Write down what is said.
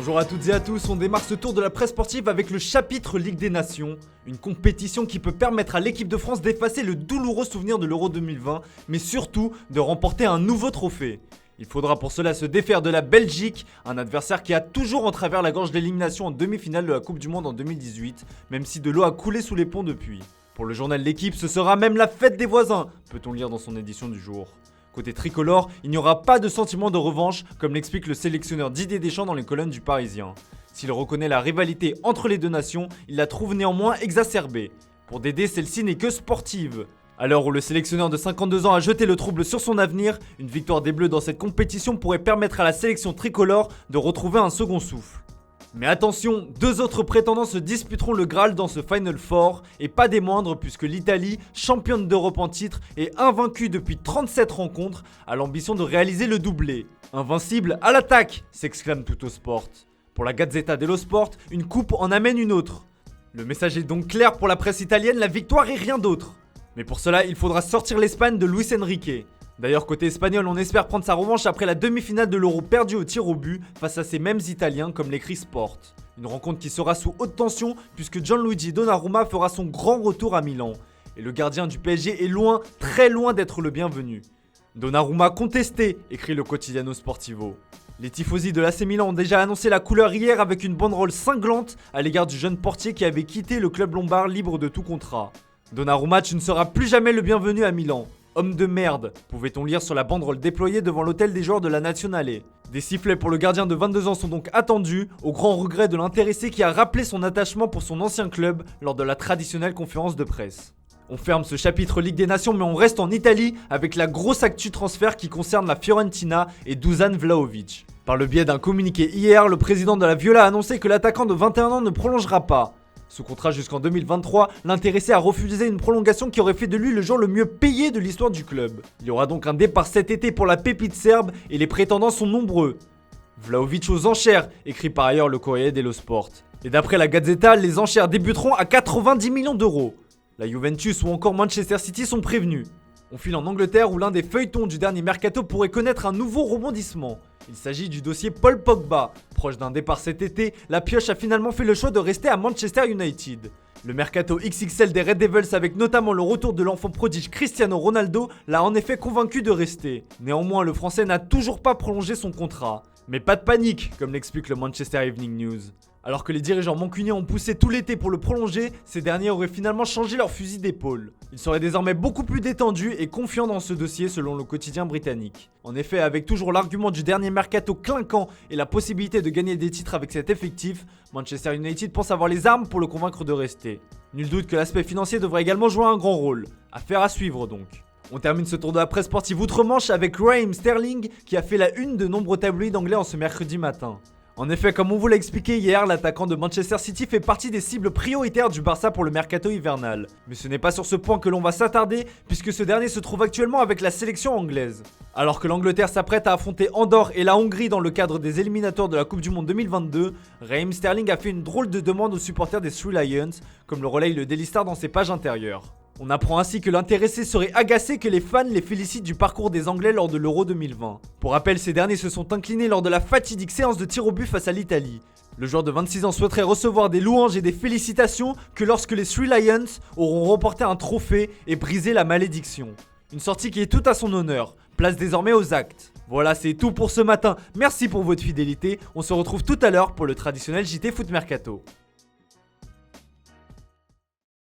Bonjour à toutes et à tous, on démarre ce tour de la presse sportive avec le chapitre Ligue des Nations, une compétition qui peut permettre à l'équipe de France d'effacer le douloureux souvenir de l'Euro 2020, mais surtout de remporter un nouveau trophée. Il faudra pour cela se défaire de la Belgique, un adversaire qui a toujours en travers la gorge l'élimination en demi-finale de la Coupe du Monde en 2018, même si de l'eau a coulé sous les ponts depuis. Pour le journal L'équipe, ce sera même la fête des voisins, peut-on lire dans son édition du jour. Côté tricolore, il n'y aura pas de sentiment de revanche, comme l'explique le sélectionneur Didier Deschamps dans les colonnes du Parisien. S'il reconnaît la rivalité entre les deux nations, il la trouve néanmoins exacerbée. Pour Dédé, celle-ci n'est que sportive. À l'heure où le sélectionneur de 52 ans a jeté le trouble sur son avenir, une victoire des Bleus dans cette compétition pourrait permettre à la sélection tricolore de retrouver un second souffle. Mais attention, deux autres prétendants se disputeront le Graal dans ce Final Four, et pas des moindres puisque l'Italie, championne d'Europe en titre et invaincue depuis 37 rencontres, a l'ambition de réaliser le doublé. Invincible à l'attaque, s'exclame Tuttosport. Pour la Gazzetta dello Sport, une coupe en amène une autre. Le message est donc clair pour la presse italienne, la victoire et rien d'autre. Mais pour cela, il faudra sortir l'Espagne de Luis Enrique. D'ailleurs, côté espagnol, on espère prendre sa revanche après la demi-finale de l'Euro perdue au tir au but face à ces mêmes Italiens comme l'écrit Sport. Une rencontre qui sera sous haute tension puisque Gianluigi Donnarumma fera son grand retour à Milan. Et le gardien du PSG est loin, très loin d'être le bienvenu. Donnarumma contesté, écrit le Quotidiano Sportivo. Les tifosi de l'AC Milan ont déjà annoncé la couleur hier avec une banderole cinglante à l'égard du jeune portier qui avait quitté le club lombard libre de tout contrat. Donnarumma, tu ne seras plus jamais le bienvenu à Milan. Homme de merde, pouvait-on lire sur la banderole déployée devant l'hôtel des joueurs de la Nazionale. Des sifflets pour le gardien de 22 ans sont donc attendus, au grand regret de l'intéressé qui a rappelé son attachement pour son ancien club lors de la traditionnelle conférence de presse. On ferme ce chapitre Ligue des Nations mais on reste en Italie avec la grosse actu transfert qui concerne la Fiorentina et Dusan Vlahovic. Par le biais d'un communiqué hier, le président de la Viola a annoncé que l'attaquant de 21 ans ne prolongera pas. Sous contrat jusqu'en 2023, l'intéressé a refusé une prolongation qui aurait fait de lui le joueur le mieux payé de l'histoire du club. Il y aura donc un départ cet été pour la pépite serbe et les prétendants sont nombreux. Vlahovic aux enchères, écrit par ailleurs le Corriere dello Sport. Et d'après la Gazzetta, les enchères débuteront à 90 millions d'euros. La Juventus ou encore Manchester City sont prévenus. On file en Angleterre où l'un des feuilletons du dernier mercato pourrait connaître un nouveau rebondissement. Il s'agit du dossier Paul Pogba. Proche d'un départ cet été, la pioche a finalement fait le choix de rester à Manchester United. Le mercato XXL des Red Devils avec notamment le retour de l'enfant prodige Cristiano Ronaldo l'a en effet convaincu de rester. Néanmoins, le français n'a toujours pas prolongé son contrat. Mais pas de panique, comme l'explique le Manchester Evening News. Alors que les dirigeants mancuniens ont poussé tout l'été pour le prolonger, ces derniers auraient finalement changé leur fusil d'épaule. Ils seraient désormais beaucoup plus détendus et confiants dans ce dossier selon le quotidien britannique. En effet, avec toujours l'argument du dernier mercato clinquant et la possibilité de gagner des titres avec cet effectif, Manchester United pense avoir les armes pour le convaincre de rester. Nul doute que l'aspect financier devrait également jouer un grand rôle. Affaire à suivre donc. On termine ce tour de la presse sportive outre-Manche avec Raheem Sterling qui a fait la une de nombreux tabloïds anglais en ce mercredi matin. En effet, comme on vous l'a expliqué hier, l'attaquant de Manchester City fait partie des cibles prioritaires du Barça pour le mercato hivernal. Mais ce n'est pas sur ce point que l'on va s'attarder, puisque ce dernier se trouve actuellement avec la sélection anglaise. Alors que l'Angleterre s'apprête à affronter Andorre et la Hongrie dans le cadre des éliminatoires de la Coupe du Monde 2022, Raheem Sterling a fait une drôle de demande aux supporters des Three Lions, comme le relaye le Daily Star dans ses pages intérieures. On apprend ainsi que l'intéressé serait agacé que les fans les félicitent du parcours des Anglais lors de l'Euro 2020. Pour rappel, ces derniers se sont inclinés lors de la fatidique séance de tir au but face à l'Italie. Le joueur de 26 ans souhaiterait recevoir des louanges et des félicitations que lorsque les Three Lions auront remporté un trophée et brisé la malédiction. Une sortie qui est toute à son honneur. Place désormais aux actes. Voilà, c'est tout pour ce matin. Merci pour votre fidélité. On se retrouve tout à l'heure pour le traditionnel JT Foot Mercato.